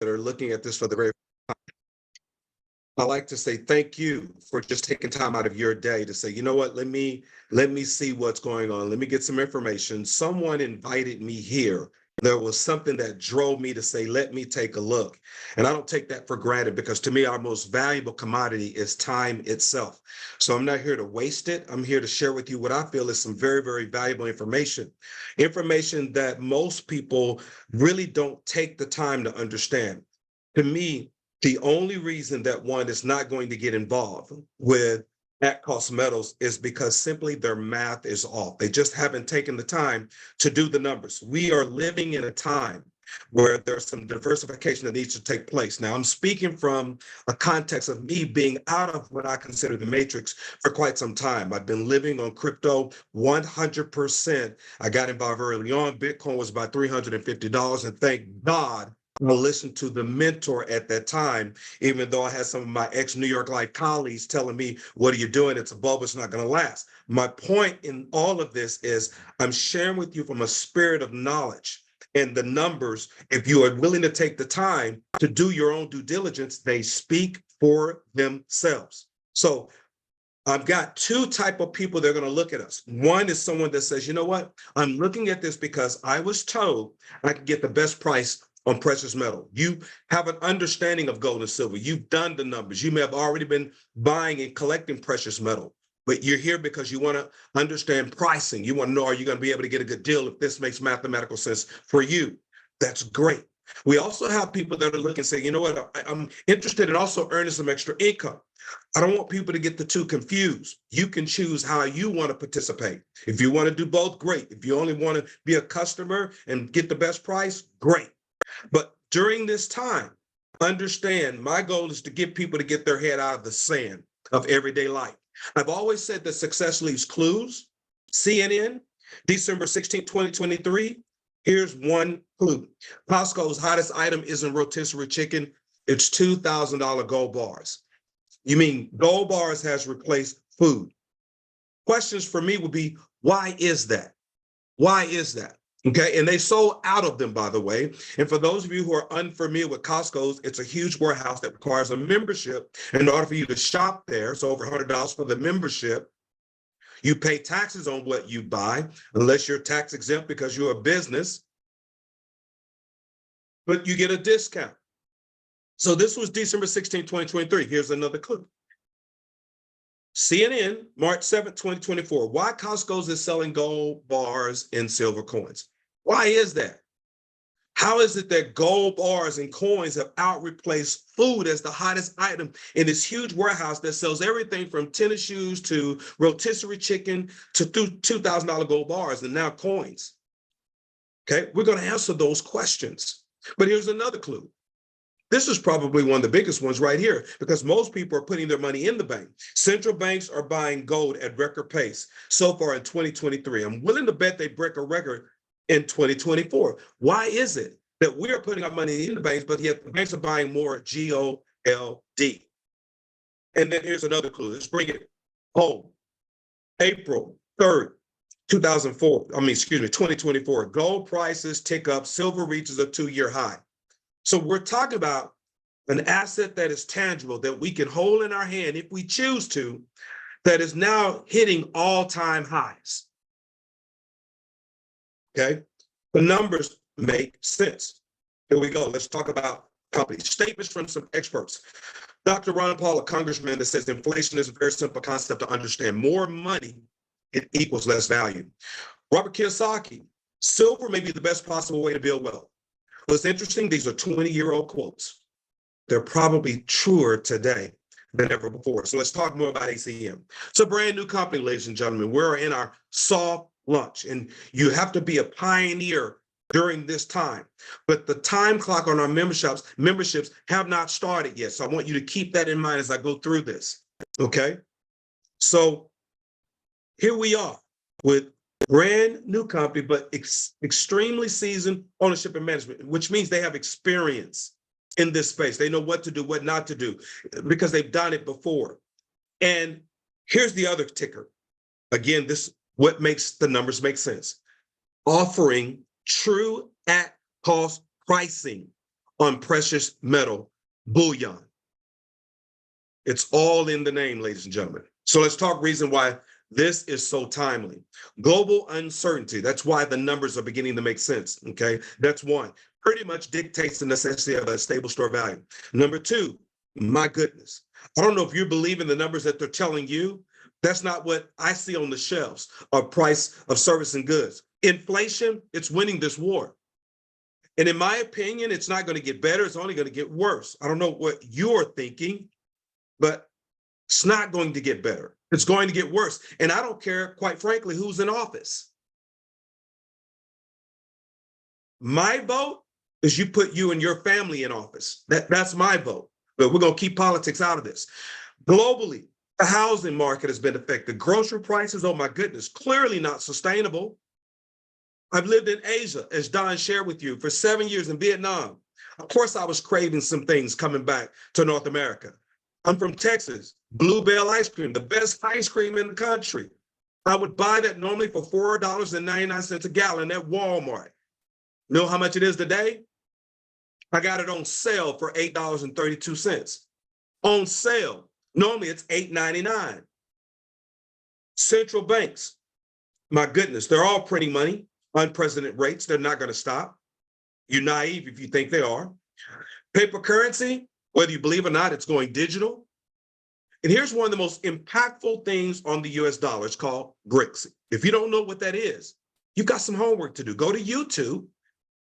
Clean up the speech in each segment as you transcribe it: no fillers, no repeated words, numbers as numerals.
that are looking at this for the very I like to say thank you for just taking time out of your day to say, you know what, let me see what's going on. Let me get some information. Someone invited me here. There was something that drove me to say, let me take a look. And I don't take that for granted because to me, our most valuable commodity is time itself. So I'm not here to waste it. I'm here to share with you what I feel is some very, very valuable information, information that most people really don't take the time to understand. To me, the only reason that one is not going to get involved with at cost metals is because simply their math is off. They just haven't taken the time to do the numbers. We are living in a time where there's some diversification that needs to take place. Now, I'm speaking from a context of me being out of what I consider the matrix for quite some time. I've been living on crypto 100%. I got involved early on. Bitcoin was about $350, and thank God I listened to the mentor at that time, even though I had some of my ex-New York Life colleagues telling me, what are you doing? It's a bubble, it's not going to last. My point in all of this is I'm sharing with you from a spirit of knowledge. And the numbers, if you are willing to take the time to do your own due diligence, they speak for themselves. So I've got two type of people that are going to look at us. One is someone that says, you know what? I'm looking at this because I was told I could get the best price on precious metal. You have an understanding of gold and silver. You've done the numbers. You may have already been buying and collecting precious metal, but you're here because you want to understand pricing. You want to know, are you going to be able to get a good deal if this makes mathematical sense for you? That's great. We also have people that are looking and say, you know what, I'm interested in also earning some extra income. I don't want people to get the two confused. You can choose how you want to participate. If you want to do both, great. If you only want to be a customer and get the best price, great. But during this time, understand my goal is to get people to get their head out of the sand of everyday life. I've always said that success leaves clues. CNN, December 16, 2023. Here's one clue. Costco's hottest item isn't rotisserie chicken. It's $2,000 gold bars. You mean gold bars has replaced food? Questions for me would be, why is that? Why is that? Okay, and they sold out of them, by the way. And for those of you who are unfamiliar with Costco's, it's a huge warehouse that requires a membership in order for you to shop there. So over $100 for the membership. You pay taxes on what you buy, unless you're tax exempt because you're a business, but you get a discount. So this was December 16, 2023. Here's another clue. CNN, March 7th, 2024. Why Costco's is selling gold bars and silver coins? Why is that? How is it that gold bars and coins have out-replaced food as the hottest item in this huge warehouse that sells everything from tennis shoes to rotisserie chicken to $2,000 gold bars and now coins? Okay, we're going to answer those questions. But here's another clue. This is probably one of the biggest ones right here because most people are putting their money in the bank. Central banks are buying gold at record pace so far in 2023. I'm willing to bet they break a record in 2024. Why is it that we are putting our money in the banks, but yet the banks are buying more GOLD? And then here's another clue. Let's bring it home. April 3rd, 2024. Gold prices tick up, silver reaches a 2-year high. So we're talking about an asset that is tangible that we can hold in our hand if we choose to, that is now hitting all-time highs. Okay, the numbers make sense. Here we go. Let's talk about companies. Statements from some experts. Dr. Ron Paul, a congressman, that says inflation is a very simple concept to understand. More money, it equals less value. Robert Kiyosaki, silver may be the best possible way to build wealth. What's interesting, these are 20-year-old quotes. They're probably truer today than ever before. So let's talk more about ACM. It's a brand new company, ladies and gentlemen. We're in our soft launch, and you have to be a pioneer during this time. But the time clock on our memberships have not started yet. So I want you to keep that in mind as I go through this, okay? So here we are with brand new company, but extremely seasoned ownership and management, which means they have experience in this space. They know what to do, what not to do, because they've done it before. And here's the other ticker. Again, this what makes the numbers make sense. Offering true at cost pricing on precious metal bullion. It's all in the name, ladies and gentlemen. So let's talk reason why this is so timely. Global uncertainty. That's why the numbers are beginning to make sense. Okay. That's one. Pretty much dictates the necessity of a stable store value. Number two, my goodness. I don't know if you believe in the numbers that they're telling you. That's not what I see on the shelves of price of service and goods. Inflation, it's winning this war. And in my opinion, it's not going to get better. It's only going to get worse. I don't know what you're thinking, but it's not going to get better. It's going to get worse. And I don't care, quite frankly, who's in office. My vote is you put you and your family in office. That's my vote. But we're going to keep politics out of this. Globally, the housing market has been affected. Grocery prices, oh my goodness, clearly not sustainable. I've lived in Asia, as Don shared with you, for 7 years in Vietnam. Of course, I was craving some things coming back to North America. I'm from Texas, Bluebell ice cream, the best ice cream in the country. I would buy that normally for $4.99 a gallon at Walmart. You know how much it is today? I got it on sale for $8.32. On sale. Normally it's $8.99. Central banks, my goodness, they're all printing money, unprecedented rates. They're not going to stop. You're naive if you think they are. Paper currency, whether you believe or not, it's going digital. And here's one of the most impactful things on the US dollar. It's called BRICS. If you don't know what that is, you've got some homework to do. Go to YouTube,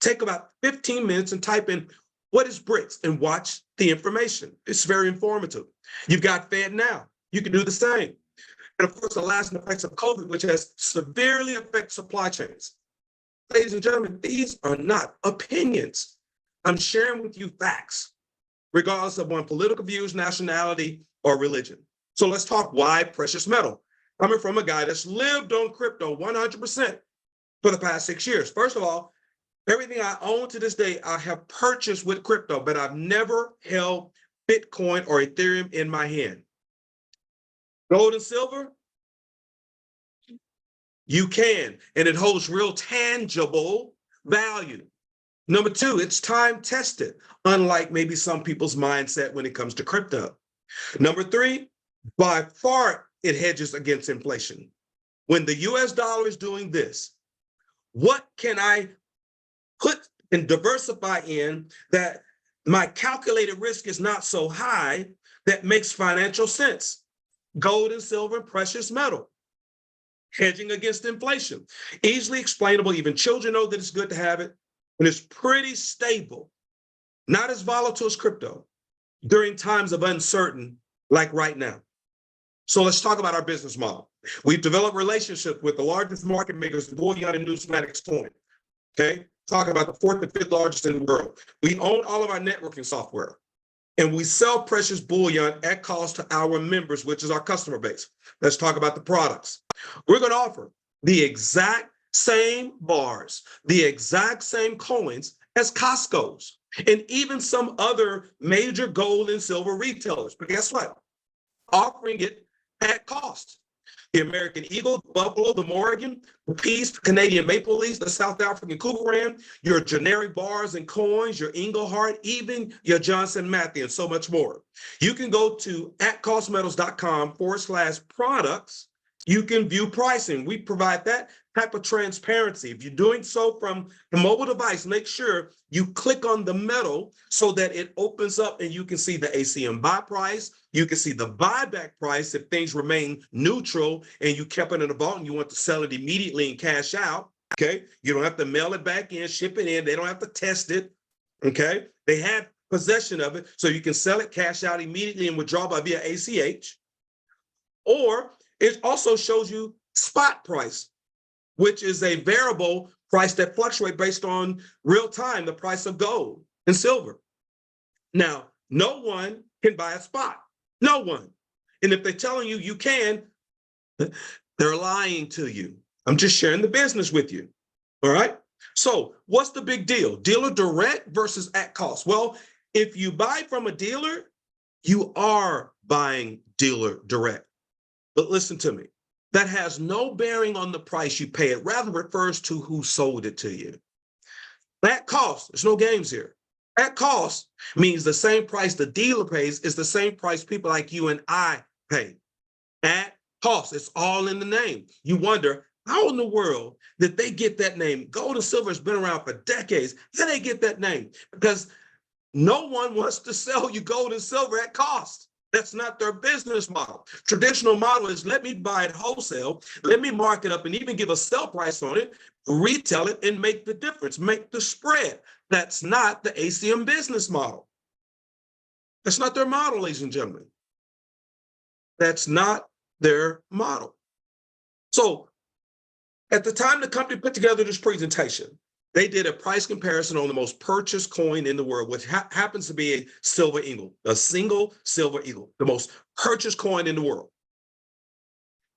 take about 15 minutes and type in what is BRICS and watch the information. It's very informative. You've got FedNow. You can do the same. And of course, the lasting effects of COVID, which has severely affected supply chains. Ladies and gentlemen, these are not opinions. I'm sharing with you facts, regardless of one's political views, nationality, or religion. So let's talk why precious metal. Coming from a guy that's lived on crypto 100% for the past 6 years. First of all, everything I own to this day, I have purchased with crypto, but I've never held Bitcoin or Ethereum in my hand. Gold and silver, you can, and it holds real tangible value. Number two, it's time tested, unlike maybe some people's mindset when it comes to crypto. Number three, by far, it hedges against inflation. When the US dollar is doing this, what can I put and diversify in that my calculated risk is not so high that makes financial sense? Gold and silver and precious metal. Hedging against inflation. Easily explainable. Even children know that it's good to have it. And it's pretty stable. Not as volatile as crypto during times of uncertainty like right now. So let's talk about our business model. We've developed relationships with the largest market makers, bullion and numismatics coin. Okay, talking about the fourth and fifth largest in the world. We own all of our networking software, and we sell precious bullion at cost to our members, which is our customer base. Let's talk about the products. We're going to offer the exact same bars, the exact same coins as Costco's, and even some other major gold and silver retailers. But guess what? Offering it at cost. The American Eagle, the Buffalo, the Morgan, the Peace, the Canadian Maple Leafs, the South African Cougaran, your generic bars and coins, your Engelhart, even your Johnson Matthey, and so much more. You can go to atcostmetals.com/products. You can view pricing. We provide that type of transparency. If you're doing so from the mobile device, make sure you click on the metal so that it opens up and you can see the ACM buy price. You can see the buyback price if things remain neutral and you kept it in a vault and you want to sell it immediately and cash out. Okay. You don't have to mail it back in, ship it in. They don't have to test it. Okay. They have possession of it. So you can sell it, cash out immediately and withdraw by via ACH. Or it also shows you spot price, which is a variable price that fluctuates based on real time, the price of gold and silver. Now, no one can buy a spot. No one. And if they're telling you you can, they're lying to you. I'm just sharing the business with you. All right. So what's the big deal? Dealer direct versus at cost. Well, if you buy from a dealer, you are buying dealer direct. But listen to me. That has no bearing on the price you pay. It rather refers to who sold it to you. That cost, there's no games here. At cost means the same price the dealer pays is the same price people like you and I pay. At cost, it's all in the name. You wonder, how in the world did they get that name? Gold and silver has been around for decades. How did they get that name? Because no one wants to sell you gold and silver at cost. That's not their business model. Traditional model is let me buy it wholesale, let me mark it up and even give a sell price on it, retail it and make the difference, make the spread. That's not the ACM business model. That's not their model, ladies and gentlemen. That's not their model. So at the time the company put together this presentation, they did a price comparison on the most purchased coin in the world, which happens to be a silver eagle, a single silver eagle, the most purchased coin in the world.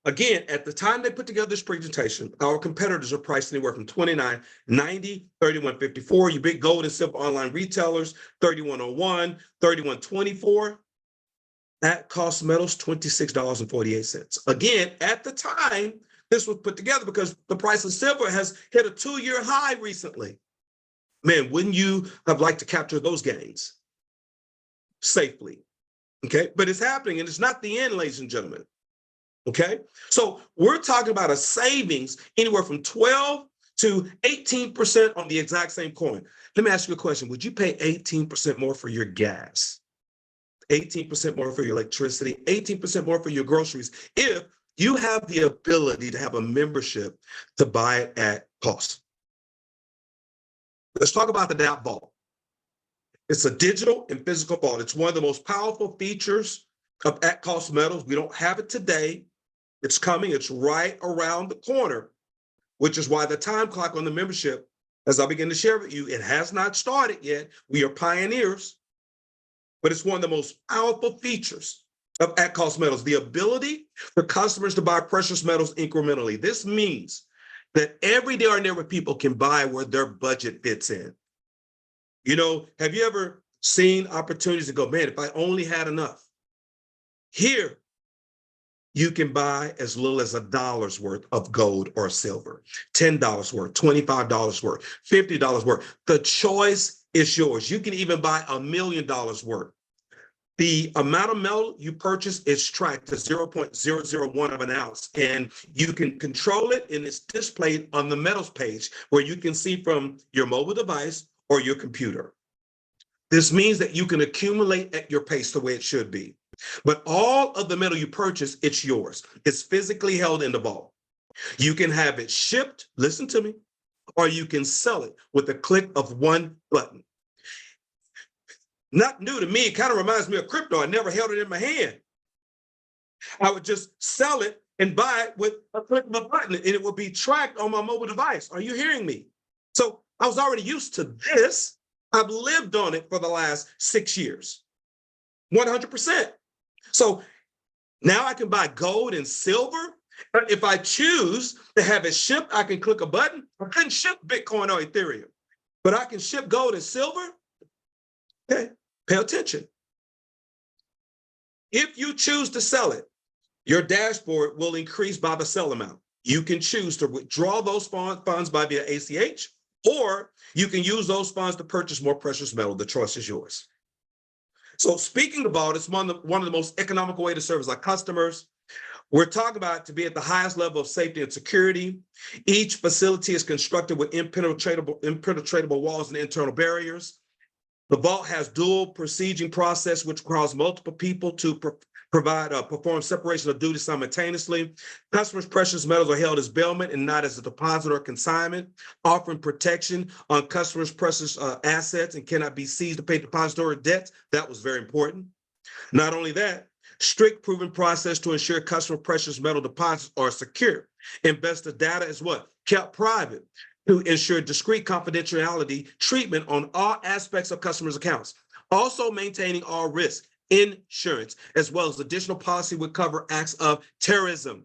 Again, at the time they put together this presentation, our competitors are priced anywhere from $29.90, $31.54. You big gold and silver online retailers, $31.01, $31.24. At cost metals, $26.48. Again, at the time, this was put together because the price of silver has hit a 2-year high recently. Man, wouldn't you have liked to capture those gains safely? Okay, but it's happening and it's not the end, ladies and gentlemen. Okay, so we're talking about a savings anywhere from 12 to 18% on the exact same coin. Let me ask you a question. Would you pay 18% more for your gas? 18% more for your electricity, 18% more for your groceries if you have the ability to have a membership to buy it at cost. Let's talk about the DAP Vault. It's a digital and physical vault. It's one of the most powerful features of at cost metals. We don't have it today. It's coming. It's right around the corner, which is why the time clock on the membership, as I begin to share with you, it has not started yet. We are pioneers, but it's one of the most powerful features of at cost metals, the ability for customers to buy precious metals incrementally. This means that everyday ordinary people can buy where their budget fits in. You know, have you ever seen opportunities to go, man, if I only had enough? Here, you can buy as little as $1 worth of gold or silver, $10 worth, $25 worth, $50 worth. The choice is yours. You can even buy $1 million worth. The amount of metal you purchase is tracked to 0.001 of an ounce, and you can control it, and it's displayed on the metals page where you can see from your mobile device or your computer. This means that you can accumulate at your pace the way it should be. But all of the metal you purchase, it's yours. It's physically held in the vault. You can have it shipped, listen to me, or you can sell it with a click of one button. Not new to me. It kind of reminds me of crypto. I never held it in my hand. I would just sell it and buy it with a click of a button, and it would be tracked on my mobile device. Are you hearing me? So I was already used to this. I've lived on it for the last 6 years, 100%. So now I can buy gold and silver. If I choose to have it shipped, I can click a button. I couldn't ship Bitcoin or Ethereum, but I can ship gold and silver. Okay, pay attention. If you choose to sell it, your dashboard will increase by the sell amount. You can choose to withdraw those funds by via ACH, or you can use those funds to purchase more precious metal. The choice is yours. So speaking about it's one of the most economical way to service our customers. We're talking about to be at the highest level of safety and security. Each facility is constructed with impenetrable walls and internal barriers. The vault has dual procedure process, which requires multiple people to perform separation of duty simultaneously. Customers' precious metals are held as bailment and not as a deposit or consignment, offering protection on customers' precious assets and cannot be seized to pay depository debts. That was very important. Not only that, strict proven process to ensure customer precious metal deposits are secure. Investor data is what? Kept private to ensure discrete confidentiality treatment on all aspects of customers' accounts. Also maintaining all risk, insurance, as well as additional policy would cover acts of terrorism.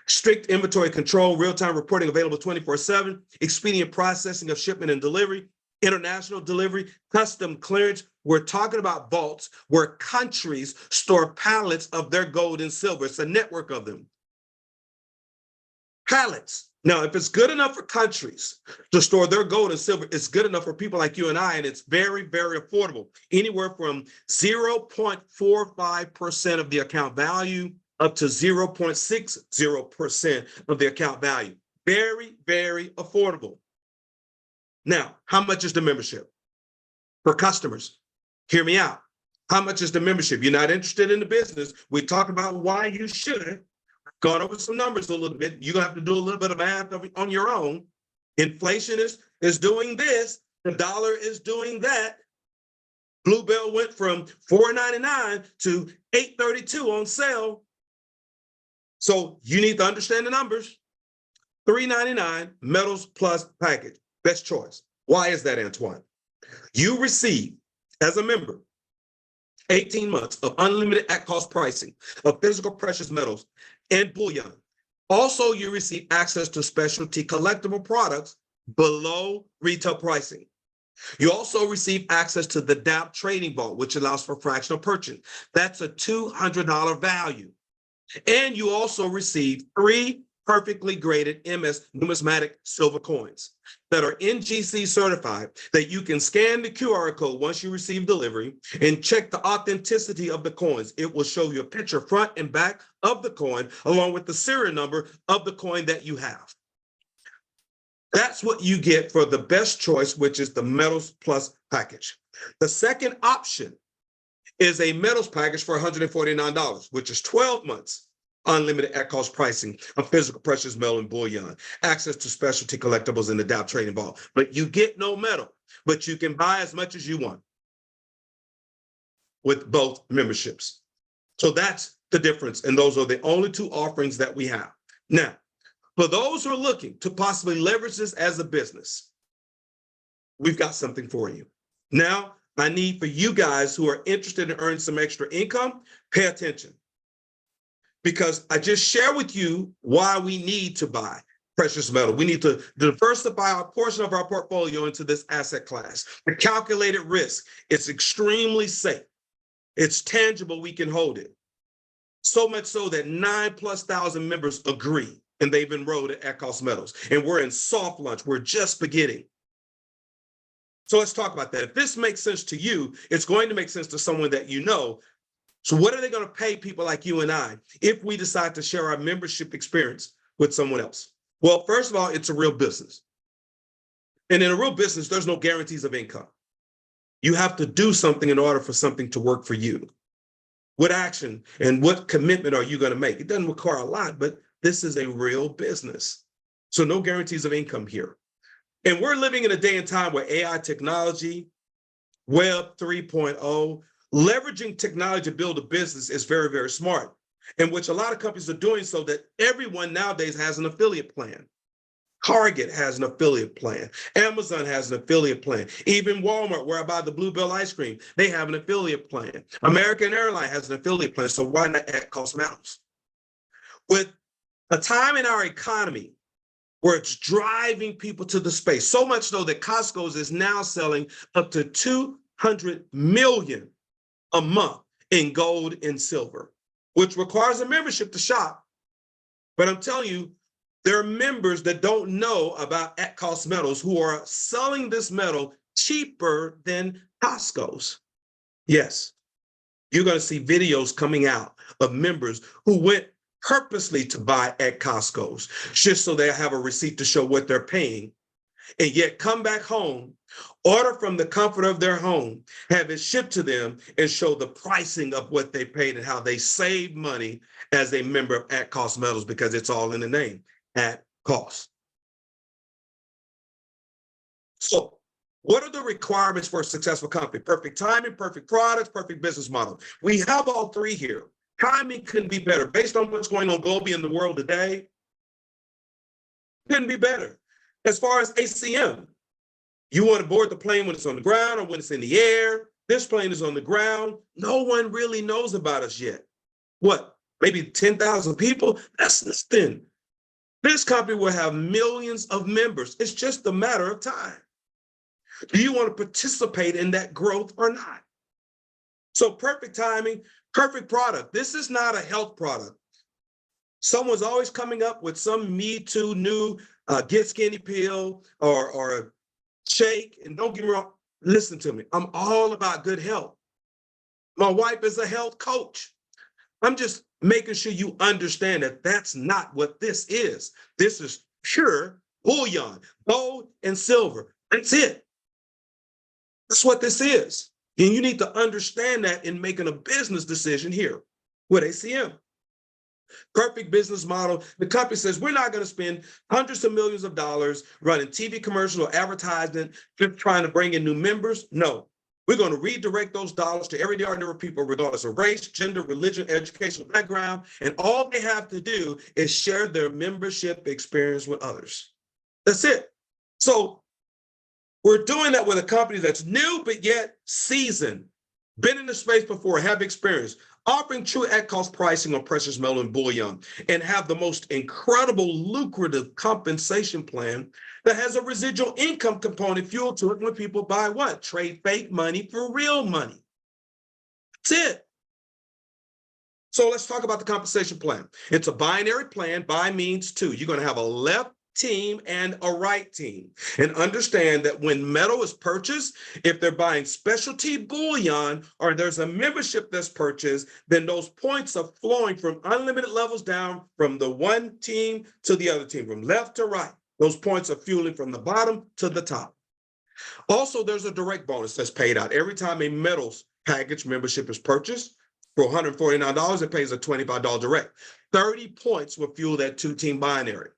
Strict inventory control, real-time reporting available 24/7, expedient processing of shipment and delivery, international delivery, custom clearance. We're talking about vaults where countries store pallets of their gold and silver. It's a network of them. Pallets. Now, if it's good enough for countries to store their gold and silver, it's good enough for people like you and I, and it's very, very affordable. Anywhere from 0.45% of the account value up to 0.60% of the account value. Very, very affordable. Now, how much is the membership? For customers, hear me out. How much is the membership? You're not interested in the business. We talked about why you should. Gone over some numbers a little bit. You're gonna have to do a little bit of math on your own. Inflation is doing this. The dollar is doing that. Bluebell went from $4.99 to $8.32 on sale. So you need to understand the numbers. $3.99 Metals Plus package, best choice. Why is that, Antoine? You receive, as a member, 18 months of unlimited at-cost pricing of physical precious metals and bullion. Also, you receive access to specialty collectible products below retail pricing. You also receive access to the DAP Trading Vault, which allows for fractional purchase. That's a $200 value. And you also receive 3 perfectly graded MS numismatic silver coins that are NGC certified, that you can scan the QR code once you receive delivery and check the authenticity of the coins. It will show you a picture front and back of the coin along with the serial number of the coin that you have. That's what you get for the best choice, which is the Metals Plus package. The second option is a metals package for $149, which is 12 months unlimited at-cost pricing of physical precious metal and bullion, access to specialty collectibles in the DAP Trading Vault. But you get no metal, but you can buy as much as you want with both memberships. So that's the difference, and those are the only 2 offerings that we have. Now, for those who are looking to possibly leverage this as a business, we've got something for you. Now, I need for you guys who are interested in earning some extra income, pay attention. Because I just share with you why we need to buy precious metal. We need to diversify a portion of our portfolio into this asset class. The calculated risk, it's extremely safe. It's tangible, we can hold it. So much so that 9,000+ members agree, and they've enrolled at Cost Metals. And we're in soft launch, we're just beginning. So let's talk about that. If this makes sense to you, it's going to make sense to someone that you know. So what are they going to pay people like you and I if we decide to share our membership experience with someone else? Well, first of all, it's a real business. And in a real business, there's no guarantees of income. You have to do something in order for something to work for you. What action and what commitment are you going to make? It doesn't require a lot, but this is a real business. So no guarantees of income here. And we're living in a day and time where AI technology, Web 3.0, leveraging technology to build a business is very, very smart, in which a lot of companies are doing so that everyone nowadays has an affiliate plan. Target has an affiliate plan. Amazon has an affiliate plan. Even Walmart, where I buy the Bluebell ice cream, they have an affiliate plan. American Airlines has an affiliate plan, so why not at Cost Metals? With a time in our economy where it's driving people to the space, so much so that Costco's is now selling up to $200 million a month in gold and silver, which requires a membership to shop. But I'm telling you, there are members that don't know about at Cost Metals who are selling this metal cheaper than Costco's. Yes, you're going to see videos coming out of members who went purposely to buy at Costco's just so they have a receipt to show what they're paying, and yet come back home, order from the comfort of their home, have it shipped to them, and show the pricing of what they paid and how they save money as a member of At Cost Metals, because it's all in the name, at cost. So what are the requirements for a successful company? Perfect timing, perfect products, perfect business model. We have all 3 here. Timing couldn't be better. Based on what's going on globally in the world today, couldn't be better. As far as ACM, you want to board the plane when it's on the ground or when it's in the air. This plane is on the ground. No one really knows about us yet. What? Maybe 10,000 people? That's nothing. This company will have millions of members. It's just a matter of time. Do you want to participate in that growth or not? So perfect timing, perfect product. This is not a health product. Someone's always coming up with some Me Too new get skinny pill or shake. And don't get me wrong, listen to me. I'm all about good health. My wife is a health coach. I'm just making sure you understand that that's not what this is. This is pure bullion, gold and silver. That's it. That's what this is. And you need to understand that in making a business decision here with ACM. Perfect business model. The company says we're not going to spend hundreds of millions of dollars running TV commercial or advertisement, just trying to bring in new members. No, we're going to redirect those dollars to everyday ordinary people, regardless of race, gender, religion, educational background. And all they have to do is share their membership experience with others. That's it. So we're doing that with a company that's new, but yet seasoned, been in the space before, have experience, offering true at-cost pricing on precious metal and bullion, and have the most incredible lucrative compensation plan that has a residual income component fueled to it when people buy what? Trade fake money for real money. That's it. So let's talk about the compensation plan. It's a binary plan. Bi means two. You're going to have a left team and a right team. And understand that when metal is purchased, if they're buying specialty bullion or there's a membership that's purchased, then those points are flowing from unlimited levels down from the one team to the other team, from left to right. Those points are fueling from the bottom to the top. Also, there's a direct bonus that's paid out every time a metals package membership is purchased. For $149, it pays a $25 direct. 30 points will fuel that two-team binary.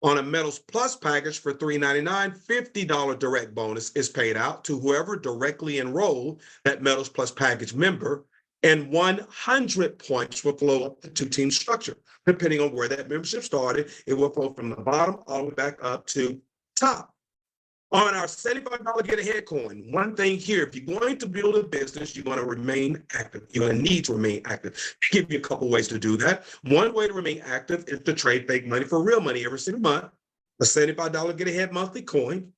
On a Metals Plus package for $399, $50 direct bonus is paid out to whoever directly enrolled that Metals Plus package member, and 100 points will flow up the two-team structure. Depending on where that membership started, it will flow from the bottom all the way back up to top. On our $75 Get Ahead coin, one thing here, if you're going to build a business, you're going to remain active. You're going to need to remain active. I'll give you a couple ways to do that. One way to remain active is to trade fake money for real money every single month. A $75 Get Ahead monthly coin.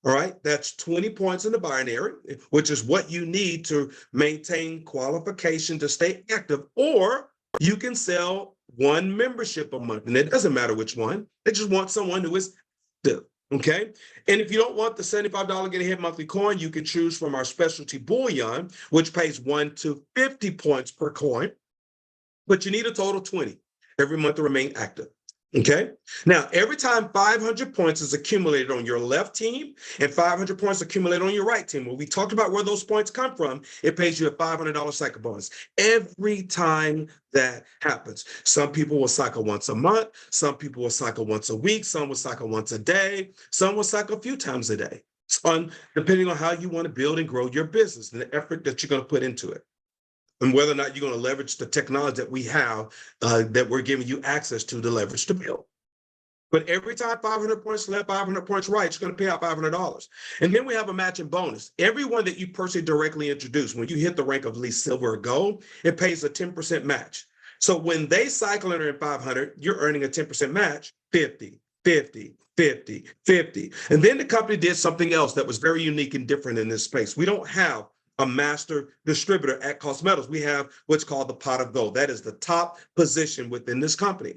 All right, that's 20 points in the binary, which is what you need to maintain qualification to stay active. Or you can sell one membership a month, and it doesn't matter which one. They just want someone who is active. Okay. And if you don't want the $75 Get Ahead monthly coin, you can choose from our specialty bullion, which pays 1 to 50 points per coin. But you need a total 20 every month to remain active. Okay. Now, every time 500 points is accumulated on your left team and 500 points accumulated on your right team, when we talked about where those points come from, it pays you a $500 cycle bonus every time that happens. Some people will cycle once a month. Some people will cycle once a week. Some will cycle once a day. Some will cycle a few times a day, depending on how you want to build and grow your business and the effort that you're going to put into it, and whether or not you're going to leverage the technology that we have that we're giving you access to leverage to build. But every time 500 points left, 500 points right, it's going to pay out $500. And then we have a matching bonus. Everyone that you personally directly introduce, when you hit the rank of at least silver or gold, it pays a 10% match. So when they cycle and earn 500, you're earning a 10% match, 50, 50, 50, 50. And then the company did something else that was very unique and different in this space. We don't have a master distributor at Cost Metals. We have what's called the pot of gold. That is the top position within this company.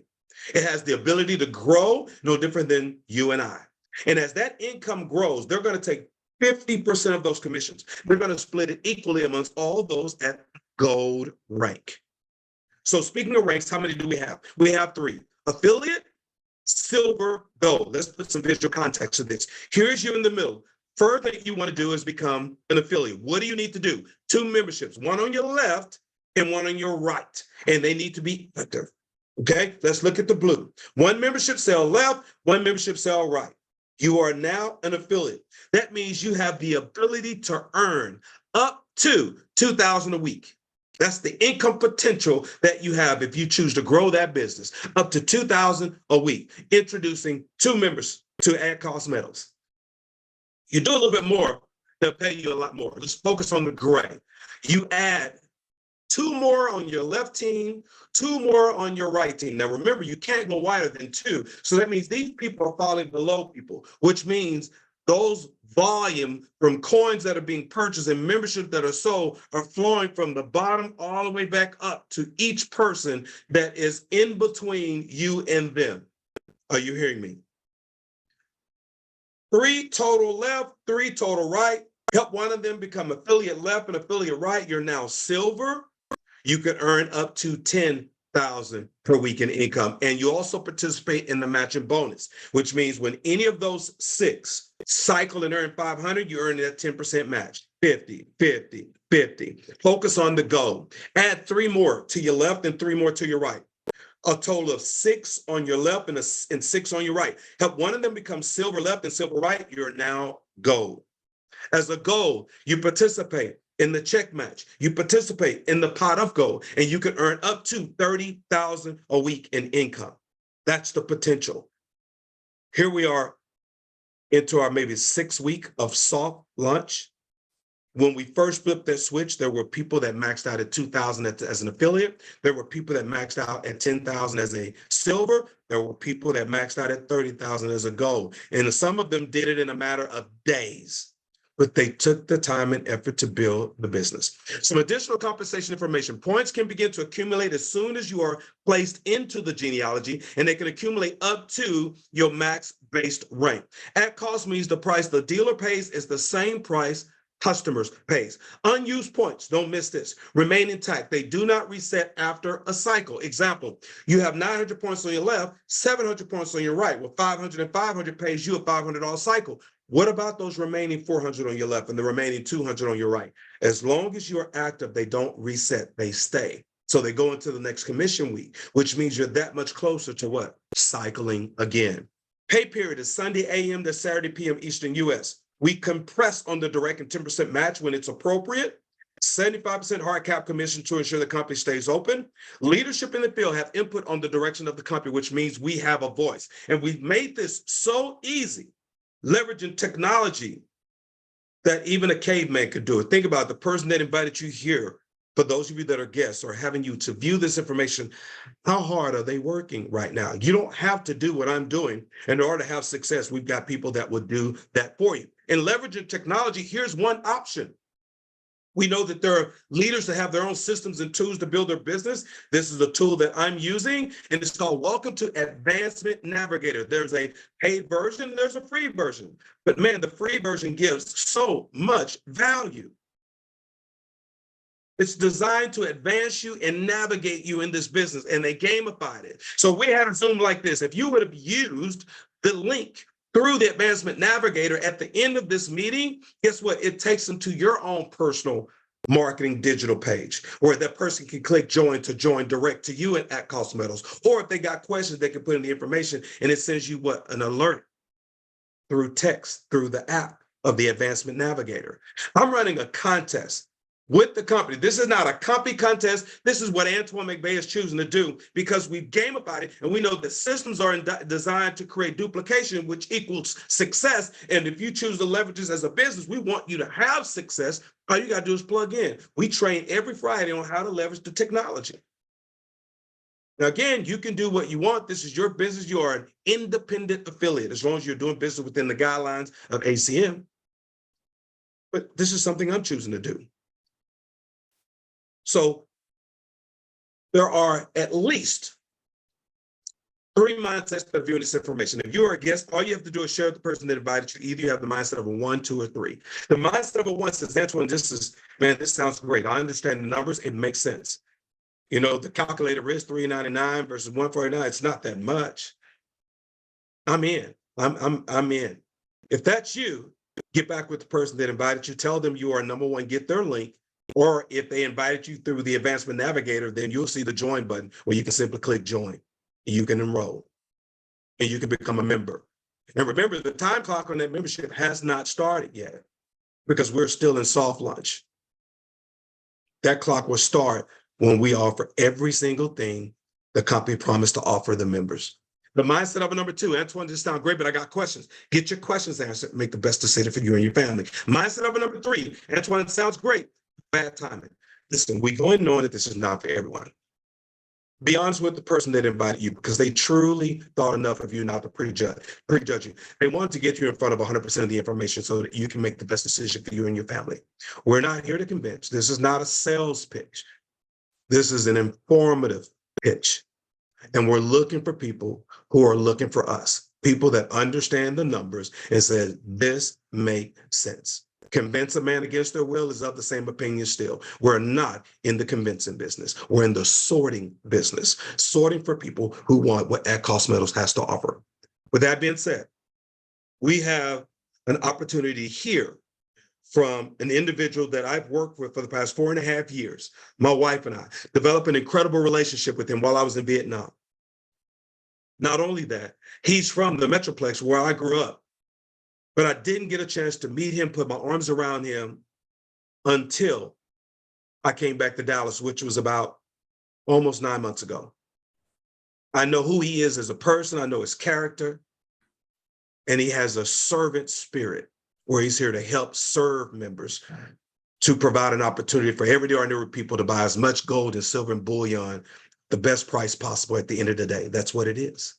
It has the ability to grow, no different than you and I. And as that income grows, they're going to take 50% of those commissions. They're going to split it equally amongst all those at gold rank. So speaking of ranks, how many do we have? We have 3. Affiliate, silver, gold. Let's put some visual context to this. Here's you in the middle. First thing you want to do is become an affiliate. What do you need to do? 2 memberships, one on your left and one on your right, and they need to be active. Okay, let's look at the blue. 1 membership cell left, 1 membership cell right. You are now an affiliate. That means you have the ability to earn up to $2,000 a week. That's the income potential that you have if you choose to grow that business, up to $2,000 a week, introducing 2 members to At Cost Metals. You do a little bit more, they'll pay you a lot more. Let's focus on the gray. You add 2 more on your left team, 2 more on your right team. Now, remember, you can't go wider than 2. So that means these people are falling below people, which means those volume from coins that are being purchased and membership that are sold are flowing from the bottom all the way back up to each person that is in between you and them. Are you hearing me? 3 total left, 3 total right. Help one of them become affiliate left and affiliate right. You're now silver. You can earn up to $10,000 per week in income. And you also participate in the matching bonus, which means when any of those 6 cycle and earn 500, you earn that 10% match. 50, 50, 50. Focus on the goal. Add 3 more to your left and 3 more to your right. A total of 6 on your left and 6 on your right. Help one of them become silver left and silver right. You're now gold. As a gold, you participate in the check match. You participate in the pot of gold, and you can earn up to $30,000 a week in income. That's the potential. Here we are into our maybe 6th week of soft launch. When we first flipped that switch, there were people that maxed out at 2,000 as an affiliate. There were people that maxed out at 10,000 as a silver. There were people that maxed out at 30,000 as a gold. And some of them did it in a matter of days, but they took the time and effort to build the business. Some additional compensation information. Points can begin to accumulate as soon as you are placed into the genealogy, and they can accumulate up to your max-based rank. At cost means the price the dealer pays is the same price customers pays. Unused points, don't miss this, remain intact. They do not reset after a cycle. Example, you have 900 points on your left, 700 points on your right. Well, 500 and 500 pays you a $500 cycle. What about those remaining 400 on your left and the remaining 200 on your right? As long as you're active, they don't reset, they stay. So they go into the next commission week, which means you're that much closer to what? Cycling again. Pay period is Sunday a.m. to Saturday p.m. Eastern U.S. We compress on the direct and 10% match when it's appropriate. 75% hard cap commission to ensure the company stays open. Leadership in the field have input on the direction of the company, which means we have a voice. And we've made this so easy, leveraging technology, that even a caveman could do it. Think about it. The person that invited you here, for those of you that are guests or having you to view this information, how hard are they working right now? You don't have to do what I'm doing. In order to have success, we've got people that will do that for you. In leveraging technology, here's one option. We know that there are leaders that have their own systems and tools to build their business. This is a tool that I'm using, and it's called Welcome to Advancement Navigator. There's a paid version, there's a free version. But man, the free version gives so much value. It's designed to advance you and navigate you in this business, and they gamified it. So we had a Zoom like this. If you would have used the link through the Advancement Navigator at the end of this meeting, guess what? It takes them to your own personal marketing digital page where that person can click join to join direct to you at Cost Metals. Or if they got questions, they can put in the information and it sends you what? An alert through text, through the app of the Advancement Navigator. I'm running a contest with the company. This is not a company contest. This is what Antoine McVay is choosing to do because we've gamified it and we know that systems are designed to create duplication, which equals success. And if you choose to leverage this as a business, we want you to have success. All you got to do is plug in. We train every Friday on how to leverage the technology. Now, again, you can do what you want. This is your business. You are an independent affiliate as long as you're doing business within the guidelines of ACM. But this is something I'm choosing to do. So there are at least 3 mindsets of viewing this information. If you're a guest, all you have to do is share with the person that invited you. Either you have the mindset of a 1, 2, or 3. The mindset of a 1 says, Antoine, this sounds great. I understand the numbers. It makes sense. You know, the calculated risk, $399 versus $149, it's not that much. I'm in. I'm in. If that's you, get back with the person that invited you. Tell them you are number 1, get their link. Or if they invited you through the Advancement Navigator, then you'll see the join button where you can simply click join. You can enroll and you can become a member. And remember, the time clock on that membership has not started yet because we're still in soft launch. That clock will start when we offer every single thing the company promised to offer the members. The mindset of a number 2, Antoine, this sounds great, but I got questions. Get your questions answered. Make the best decision for you and your family. Mindset of a number 3, Antoine, it sounds great. Bad timing. Listen, we go in knowing that this is not for everyone. Be honest with the person that invited you because they truly thought enough of you not to prejudge you. They wanted to get you in front of 100% of the information so that you can make the best decision for you and your family. We're not here to convince. This is not a sales pitch. This is an informative pitch. And we're looking for people who are looking for us, people that understand the numbers and says, this makes sense. Convince a man against their will is of the same opinion still. We're not in the convincing business. We're in the sorting business, sorting for people who want what At-Cost Metals has to offer. With that being said, we have an opportunity here from an individual that I've worked with for the past 4.5 years, my wife and I, developed an incredible relationship with him while I was in Vietnam. Not only that, he's from the Metroplex where I grew up. But I didn't get a chance to meet him, put my arms around him until I came back to Dallas, which was about almost 9 months ago. I know who he is as a person. I know his character. And he has a servant spirit where he's here to help serve members, to provide an opportunity for everyday ordinary people to buy as much gold and silver and bullion, the best price possible at the end of the day. That's what it is.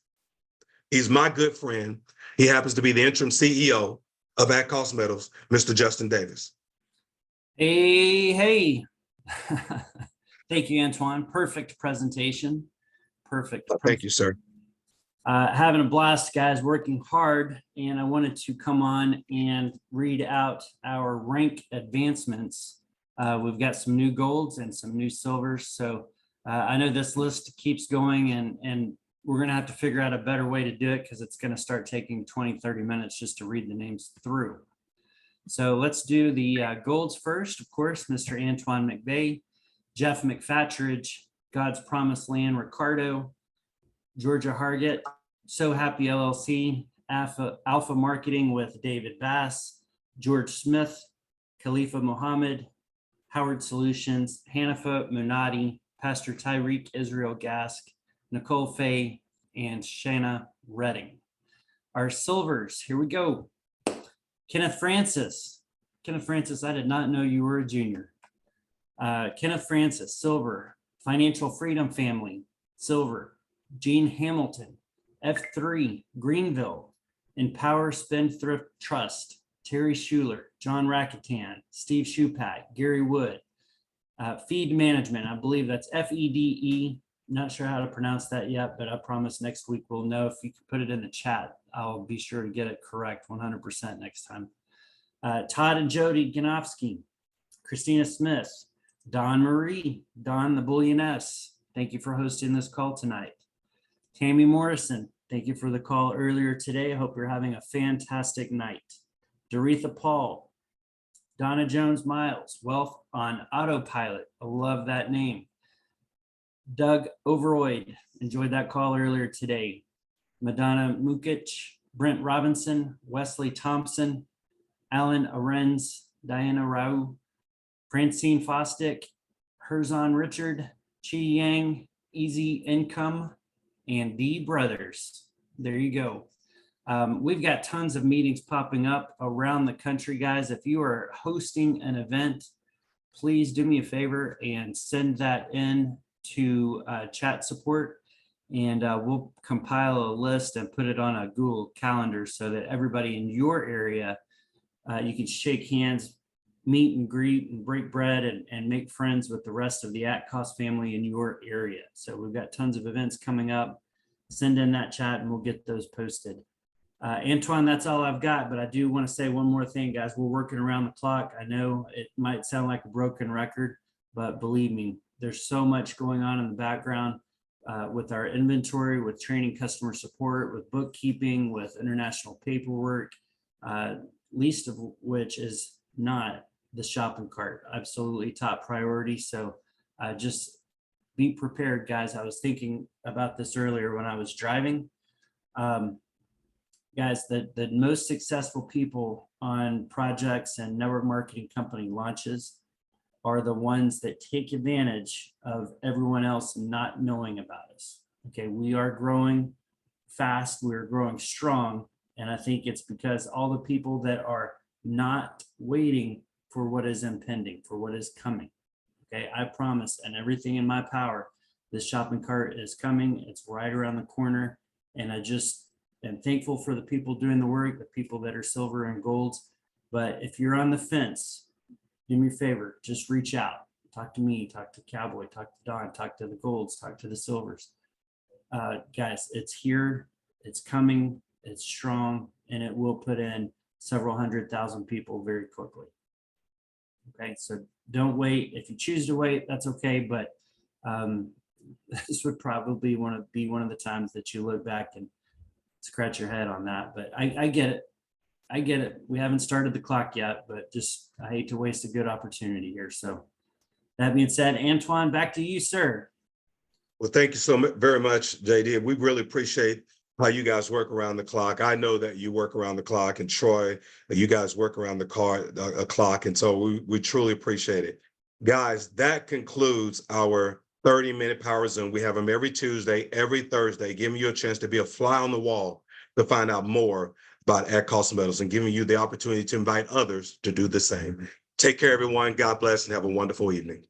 He's my good friend. He happens to be the interim CEO of At-Cost Metals, Mr. Justin Davis. Hey. Thank you, Antoine. Perfect presentation. Perfect. Thank you, sir. Having a blast, guys, working hard. And I wanted to come on and read out our rank advancements. We've got some new golds and some new silvers. So I know this list keeps going, and we're going to have to figure out a better way to do it because it's going to start taking 20, 30 minutes just to read the names through. So let's do the golds first. Of course, Mr. Antoine McVeigh, Jeff McFatridge, God's Promised Land, Ricardo, Georgia Hargett, So Happy LLC, Alpha Marketing with David Bass, George Smith, Khalifa Mohammed, Howard Solutions, Hanifa Munadi, Pastor Tyreek Israel Gask, Nicole Fay, and Shanna Redding. Our silvers, here we go. Kenneth Francis. Kenneth Francis, I did not know you were a junior. Kenneth Francis, silver. Financial Freedom Family, silver. Gene Hamilton, F3, Greenville. Empower Spendthrift Trust, Terry Schuler, John Rakatan, Steve Shupak, Gary Wood. Feed Management, I believe that's FEDE. Not sure how to pronounce that yet, but I promise next week we'll know. If you can put it in the chat, I'll be sure to get it correct 100% next time. Todd and Jody Ganofsky, Christina Smith, Don Marie, Don the Bullioness. Thank you for hosting this call tonight. Tammy Morrison, thank you for the call earlier today. I hope you're having a fantastic night. Doretha Paul, Donna Jones Miles, Wealth on Autopilot. I love that name. Doug Overoyd, enjoyed that call earlier today. Madonna Mukic, Brent Robinson, Wesley Thompson, Alan Arens, Diana Rau, Francine Fostick, Herzon Richard, Chi Yang, Easy Income, and D Brothers. There you go. We've got tons of meetings popping up around the country, guys. If you are hosting an event, please do me a favor and send that in to chat support, and we'll compile a list and put it on a Google Calendar so that everybody in your area, you can shake hands, meet and greet, and break bread and make friends with the rest of the At-Cost family in your area. So we've got tons of events coming up. Send in that chat and we'll get those posted. Antoine, that's all I've got, but I do want to say one more thing, guys. We're working around the clock. I know it might sound like a broken record, but believe me, there's so much going on in the background with our inventory, with training customer support, with bookkeeping, with international paperwork, least of which is not the shopping cart. Absolutely top priority. So just be prepared, guys. I was thinking about this earlier when I was driving. Guys, the most successful people on projects and network marketing company launches are the ones that take advantage of everyone else not knowing about us. Okay, we are growing fast, we're growing strong, and I think it's because all the people that are not waiting for what is impending, for what is coming. Okay, I promise, and everything in my power This shopping cart is coming. It's right around the corner. And I just am thankful for the people doing the work, the people that are silver and golds. But if you're on the fence, do me a favor, just reach out. Talk to me, talk to Cowboy, talk to Don, talk to the golds, talk to the silvers. Guys, it's here, it's coming, it's strong, and it will put in several 100,000 people very quickly. Okay, so don't wait. If you choose to wait, that's okay, but this would probably want to be one of the times that you look back and scratch your head on that. But I get it. I get it. We haven't started the clock yet, but just I hate to waste a good opportunity here. So that being said, Antoine, back to you, sir. Well, thank you so very much, JD. We really appreciate how you guys work around the clock. I know that you work around the clock, and Troy, you guys work around the clock. And so we truly appreciate it. Guys, that concludes our 30-minute Power Zoom. We have them every Tuesday, every Thursday, giving you a chance to be a fly on the wall to find out more about At Cost Metals and giving you the opportunity to invite others to do the same. Take care, everyone. God bless and have a wonderful evening.